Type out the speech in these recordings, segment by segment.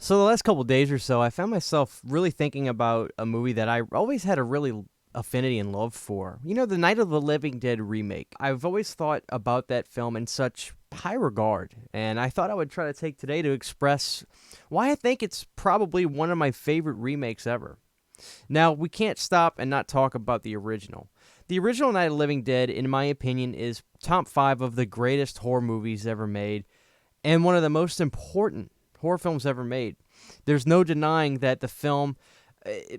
So the last couple days or so, I found myself really thinking about a movie that I always had a really affinity and love for. You know, the Night of the Living Dead remake. I've always thought about that film in such high regard, and I thought I would try to take today to express why I think it's probably one of my favorite remakes ever. Now, we can't stop and not talk about the original. The original Night of the Living Dead, in my opinion, is top 5 of the greatest horror movies ever made, and one of the most important horror films ever made. There's no denying that the film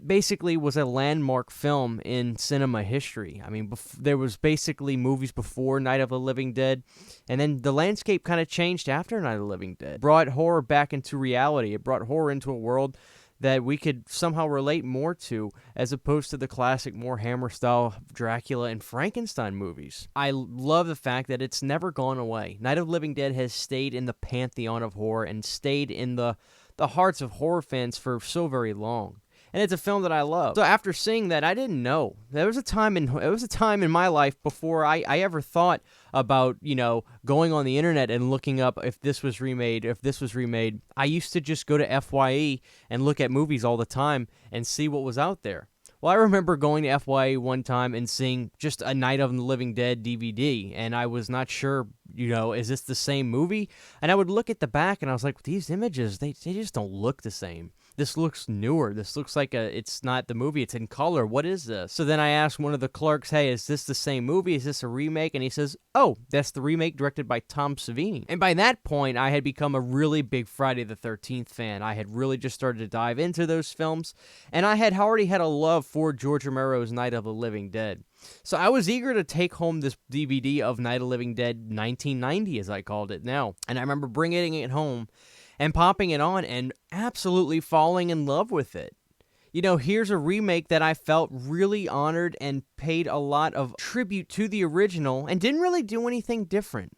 basically was a landmark film in cinema history. I mean, there was basically movies before Night of the Living Dead, and then the landscape kind of changed after Night of the Living Dead. It brought horror back into reality. It brought horror into a world that we could somehow relate more to, as opposed to the classic, more Hammer-style Dracula and Frankenstein movies. I love the fact that it's never gone away. Night of the Living Dead has stayed in the pantheon of horror and stayed in the hearts of horror fans for so very long. And it's a film that I love. So after seeing that, I didn't know. There was a time in my life before I ever thought about, going on the internet and looking up if this was remade, I used to just go to FYE and look at movies all the time and see what was out there. Well, I remember going to FYE one time and seeing just a Night of the Living Dead DVD, and I was not sure, is this the same movie? And I would look at the back, and I was like, these images, they just don't look the same. This looks newer. This looks like it's not the movie. It's in color. What is this? So then I asked one of the clerks, hey, is this the same movie? Is this a remake? And he says, oh, that's the remake directed by Tom Savini. And by that point, I had become a really big Friday the 13th fan. I had really just started to dive into those films, and I had already had a love for George Romero's Night of the Living Dead. So I was eager to take home this DVD of Night of the Living Dead 1990, as I called it now. And I remember bringing it home and popping it on and absolutely falling in love with it. Here's a remake that I felt really honored and paid a lot of tribute to the original and didn't really do anything different.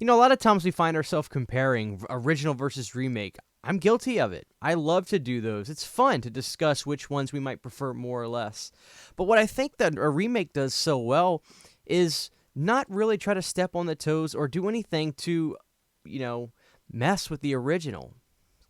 A lot of times we find ourselves comparing original versus remake. I'm guilty of it. I love to do those. It's fun to discuss which ones we might prefer more or less. But what I think that a remake does so well is not really try to step on the toes or do anything to, mess with the original.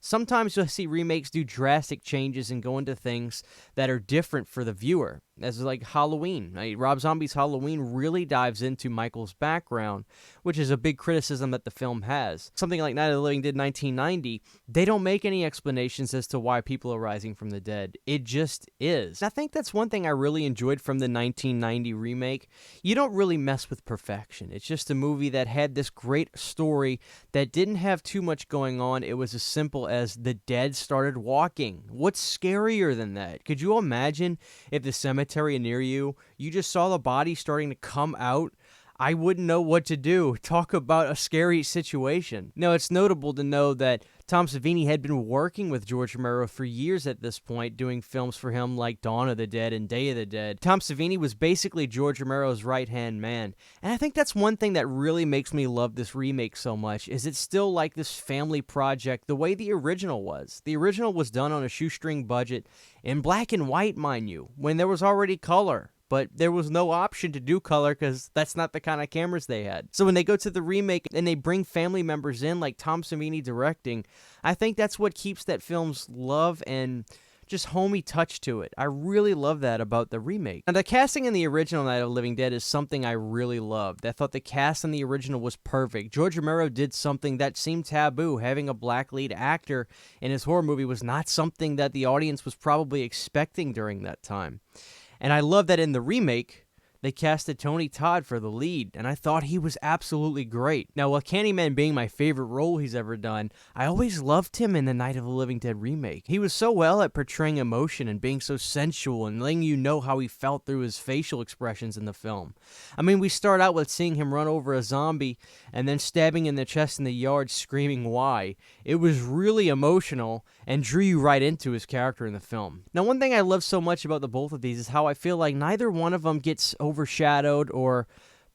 Sometimes you'll see remakes do drastic changes and go into things that are different for the viewer, as like Halloween. Rob Zombie's Halloween really dives into Michael's background, which is a big criticism that the film has. Something like Night of the Living Dead 1990, they don't make any explanations as to why people are rising from the dead. It just is. I think that's one thing I really enjoyed from the 1990 remake. You don't really mess with perfection. It's just a movie that had this great story that didn't have too much going on. It was as simple as the dead started walking. What's scarier than that? Could you imagine if the cemetery near you just saw the body starting to come out? I wouldn't know what to do. Talk about a scary situation. Now, it's notable to know that Tom Savini had been working with George Romero for years at this point, doing films for him like Dawn of the Dead and Day of the Dead. Tom Savini was basically George Romero's right-hand man. And I think that's one thing that really makes me love this remake so much, is it's still like this family project the way the original was. The original was done on a shoestring budget, in black and white, mind you, when there was already color. But there was no option to do color because that's not the kind of cameras they had. So when they go to the remake and they bring family members in, like Tom Savini directing, I think that's what keeps that film's love and just homey touch to it. I really love that about the remake. And the casting in the original Night of the Living Dead is something I really loved. I thought the cast in the original was perfect. George Romero did something that seemed taboo. Having a black lead actor in his horror movie was not something that the audience was probably expecting during that time. And I love that in the remake, they casted Tony Todd for the lead, and I thought he was absolutely great. Now, while Candyman being my favorite role he's ever done, I always loved him in the Night of the Living Dead remake. He was so well at portraying emotion and being so sensual and letting you know how he felt through his facial expressions in the film. I mean, we start out with seeing him run over a zombie and then stabbing in the chest in the yard screaming why. It was really emotional and drew you right into his character in the film. Now, one thing I love so much about the both of these is how I feel like neither one of them gets overshadowed or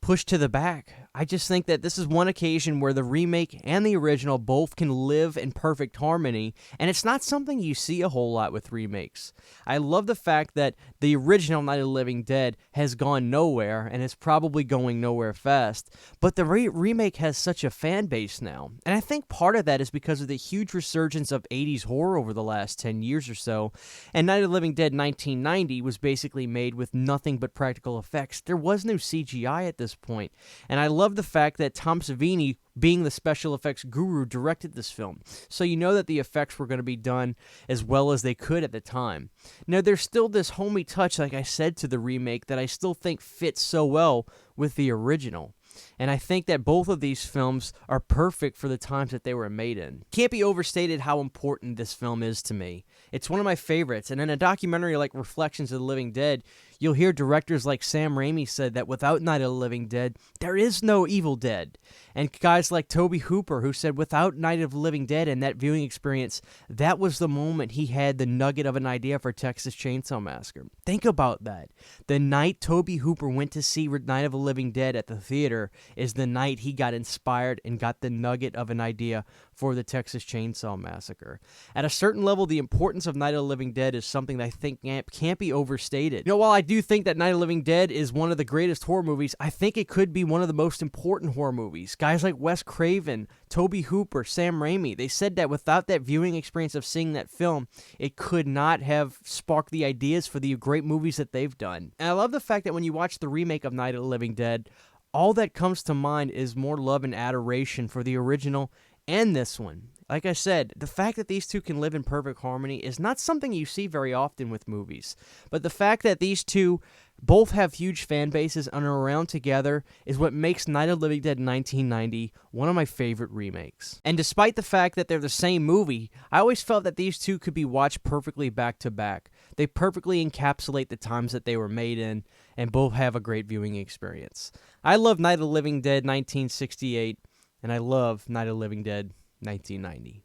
pushed to the back. I just think that this is one occasion where the remake and the original both can live in perfect harmony, and it's not something you see a whole lot with remakes. I love the fact that the original Night of the Living Dead has gone nowhere, and is probably going nowhere fast, but the remake has such a fan base now, and I think part of that is because of the huge resurgence of 80s horror over the last 10 years or so, and Night of the Living Dead 1990 was basically made with nothing but practical effects. There was no CGI at this point, and I love the fact that Tom Savini, being the special effects guru, directed this film, so you know that the effects were going to be done as well as they could at the time. Now, there's still this homey touch, like I said, to the remake that I still think fits so well with the original. And I think that both of these films are perfect for the times that they were made in. Can't be overstated how important this film is to me. It's one of my favorites, and in a documentary like Reflections of the Living Dead, you'll hear directors like Sam Raimi said that without Night of the Living Dead, there is no Evil Dead. And guys like Tobe Hooper, who said without Night of the Living Dead and that viewing experience, that was the moment he had the nugget of an idea for Texas Chainsaw Massacre. Think about that. The night Tobe Hooper went to see Night of the Living Dead at the theater is the night he got inspired and got the nugget of an idea for the Texas Chainsaw Massacre. At a certain level, the importance of Night of the Living Dead is something that I think can't be overstated. You know, while I do think that Night of the Living Dead is one of the greatest horror movies, I think it could be one of the most important horror movies. Guys like Wes Craven, Tobe Hooper, Sam Raimi, they said that without that viewing experience of seeing that film, it could not have sparked the ideas for the great movies that they've done. And I love the fact that when you watch the remake of Night of the Living Dead, all that comes to mind is more love and adoration for the original and this one. Like I said, the fact that these two can live in perfect harmony is not something you see very often with movies. But the fact that these two both have huge fan bases and are around together is what makes Night of the Living Dead 1990 one of my favorite remakes. And despite the fact that they're the same movie, I always felt that these two could be watched perfectly back to back. They perfectly encapsulate the times that they were made in, and both have a great viewing experience. I love Night of the Living Dead 1968, and I love Night of the Living Dead 1990.